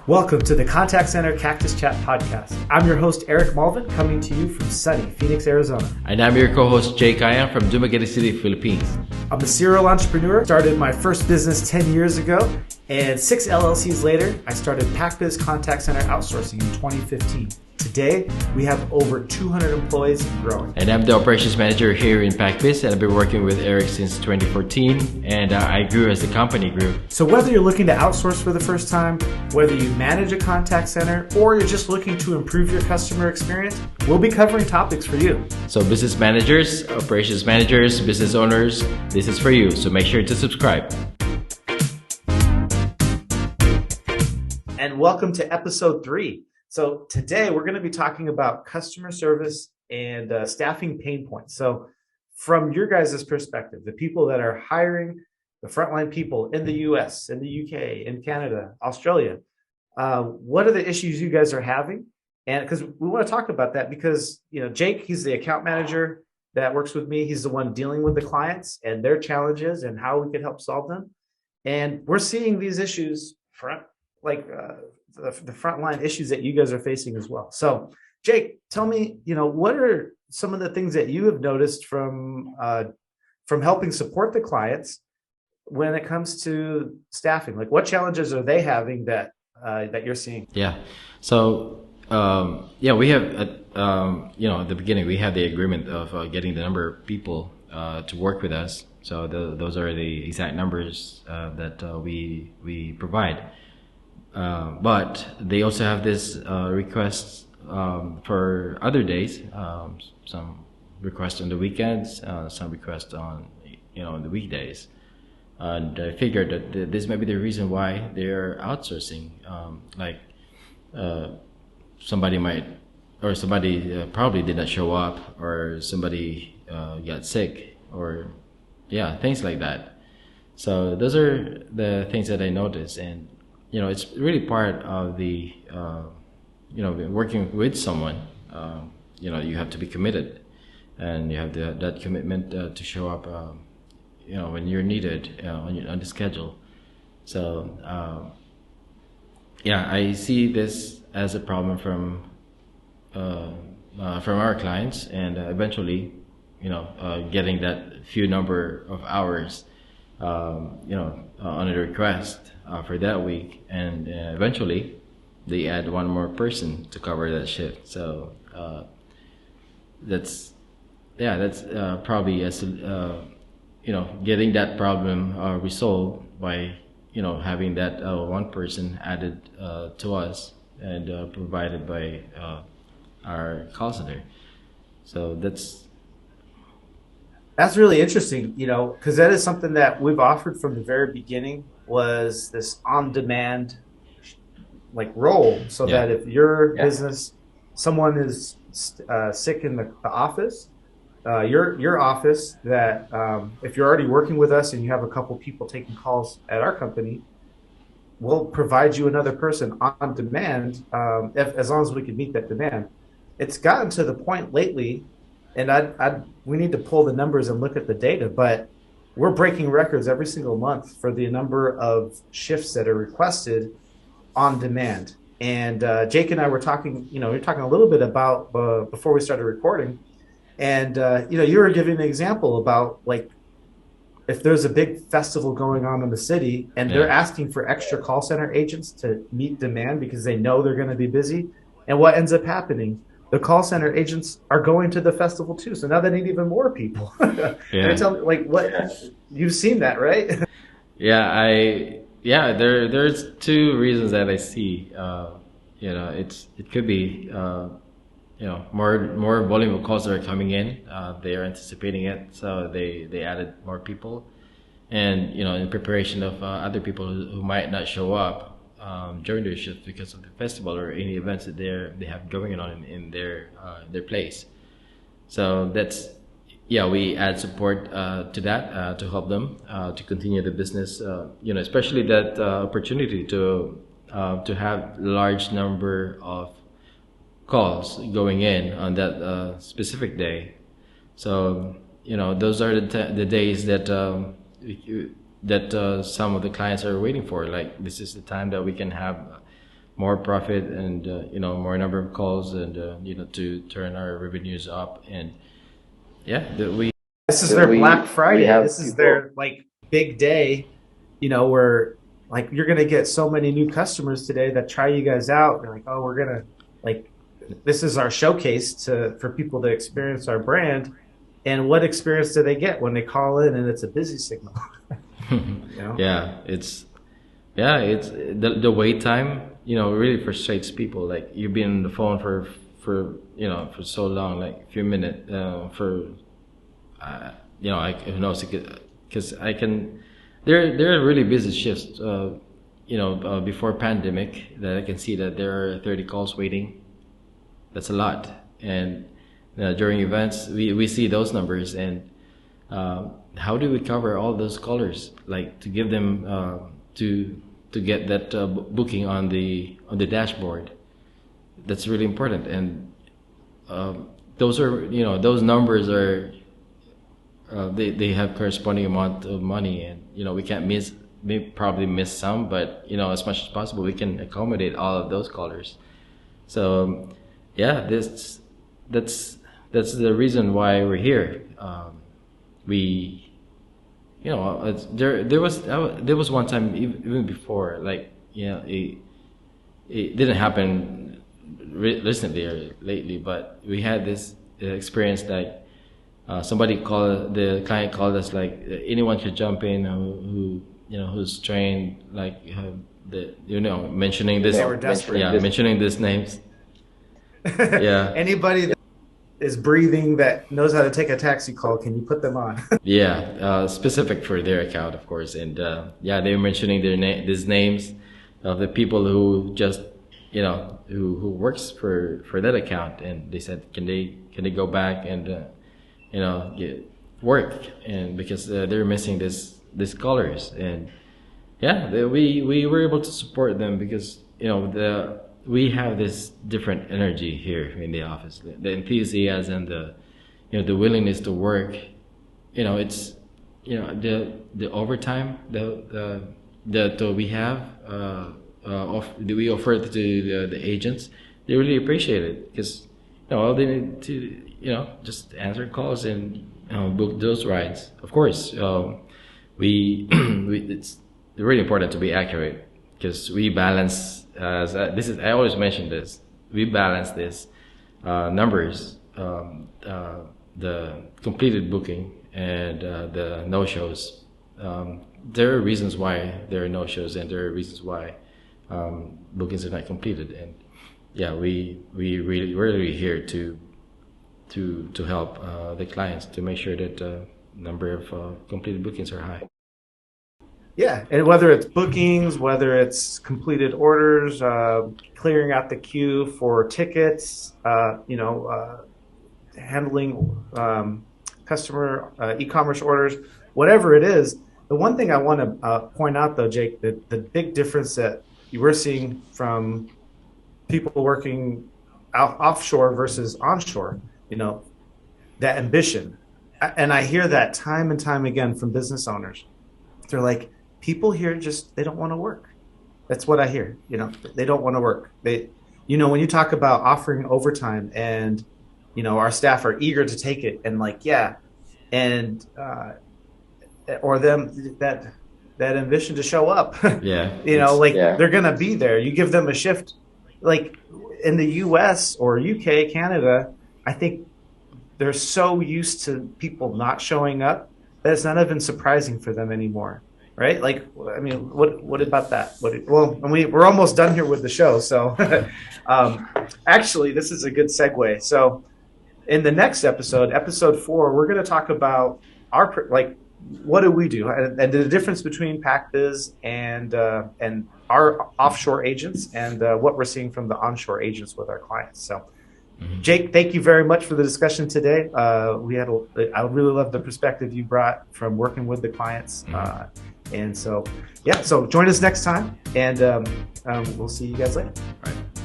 Welcome to the Contact Center Cactus Chat podcast. I'm your host, Eric Malvin, coming to you from sunny Phoenix, Arizona. And I'm your co-host, Jay Kayan from Dumaguete City, Philippines. I'm a serial entrepreneur. Started my first business 10 years ago, and 6 LLCs later, I started Pac Biz Contact Center Outsourcing in 2015. Today, we have over 200 employees and growing. And I'm the operations manager here in Pac Biz, and I've been working with Eric since 2014, and I grew as the company grew. So whether you're looking to outsource for the first time, whether you manage a contact center, or you're just looking to improve your customer experience, we'll be covering topics for you. So business managers, operations managers, business owners, this is for you, so make sure to subscribe. And welcome to episode 3. So today we're going to be talking about customer service and staffing pain points. So from your guys' perspective, the people that are hiring the frontline people in the US, in the UK, in Canada, Australia, what are the issues you guys are having? And because we want to talk about that because, you know, Jake, he's the account manager that works with me. He's the one dealing with the clients and their challenges and how we can help solve them. And we're seeing these issues the frontline issues that you guys are facing as well. So, Jake, tell me, what are some of the things that you have noticed from helping support the clients when it comes to staffing? Like, what challenges are they having that you're seeing? Yeah. So, we have at the beginning we had the agreement of getting the number of people to work with us. So those are the exact numbers that we provide. But they also have this requests for other days. Some requests on the weekends, some requests on the weekdays. And I figured that this may be the reason why they're outsourcing. Somebody probably did not show up, or somebody got sick, or things like that. So those are the things that I noticed, and it's really part of the working with someone. You have to be committed, and you have that commitment to show up when you're needed on the schedule. So I see this as a problem from our clients, and eventually getting that few number of hours on a request for that week, and eventually they add one more person to cover that shift. So that's probably as getting that problem resolved by having that one person added to us and provided by our call center. So that's really interesting, because that is something that we've offered from the very beginning, was this on-demand role, so that if your business, someone is sick in the office, your office, that if you're already working with us and you have a couple people taking calls at our company, we'll provide you another person on demand, as long as we can meet that demand. It's gotten to the point lately, and we need to pull the numbers and look at the data, but we're breaking records every single month for the number of shifts that are requested on demand. And Jake and I were talking, we were talking a little bit about before we started recording, and you were giving an example about if there's a big festival going on in the city and they're asking for extra call center agents to meet demand because they know they're going to be busy, and what ends up happening? The call center agents are going to the festival too, so now they need even more people. Tell me, what you've seen that, right? There's two reasons that I see. It could be more volume of calls that are coming in. They are anticipating it, so they added more people, and in preparation of other people who might not show up during their shift because of the festival or any events that they have going on in their place. So we add support to that to help them to continue the business. Especially that opportunity to have large number of calls going in on that specific day. So those are the days that some of the clients are waiting for. Like, this is the time that we can have more profit and more number of calls and to turn our revenues up. And this is their Black Friday. This is their like big day, where like you're gonna get so many new customers today that try you guys out. They're like, oh, we're gonna like this is our showcase for people to experience our brand. And what experience do they get when they call in and it's a busy signal? It's the wait time. Really frustrates people. Like you've been on the phone for for so long, like a few minutes who knows, because I can. There are really busy shifts. Before pandemic, that I can see that there are 30 calls waiting. That's a lot, and during events we see those numbers. And how do we cover all those callers? Like to give them to get that booking on the dashboard. That's really important. And those are those numbers are they have corresponding amount of money, and we can't probably miss some, but as much as possible we can accommodate all of those callers. So that's the reason why we're here. There was one time, even before, like it didn't happen recently or lately, but we had this experience that the client called us, like anyone could jump in who's trained, like mentioning this. They were desperate. Mentioning these names. Anybody that is breathing that knows how to take a taxi call, can you put them on? Specific for their account, of course. And they were mentioning these names of the people who just who works for that account, and they said, can they go back and get work, and because they're missing this callers. And we were able to support them because we have this different energy here in the office. The enthusiasm, the willingness to work. It's the overtime that we have that we offer to the agents. They really appreciate it because all they need to just answer calls and book those rides. Of course, it's really important to be accurate because we balance. I always mention this. We balance this numbers, the completed booking and the no-shows. There are reasons why there are no-shows, and there are reasons why bookings are not completed. And we're really here to help the clients to make sure that number of completed bookings are high. Yeah, and whether it's bookings, whether it's completed orders, clearing out the queue for tickets, handling customer e-commerce orders, whatever it is. The one thing I want to point out, though, Jake, the big difference that you were seeing from people working offshore versus onshore, that ambition. And I hear that time and time again from business owners. They're like, people here they don't want to work. That's what I hear. They don't want to work. When you talk about offering overtime and, our staff are eager to take it and or them that ambition to show up. They're going to be there. You give them a shift, like in the US or UK, Canada, I think they're so used to people not showing up that it's not even surprising for them anymore. Right? Like, I mean, what about that? We're almost done here with the show. So actually, this is a good segue. So in the next episode 4, we're going to talk about what do we do and the difference between Pac Biz and our offshore agents and what we're seeing from the onshore agents with our clients. So Jake, thank you very much for the discussion today. I really love the perspective you brought from working with the clients. And so join us next time, and we'll see you guys later. All right.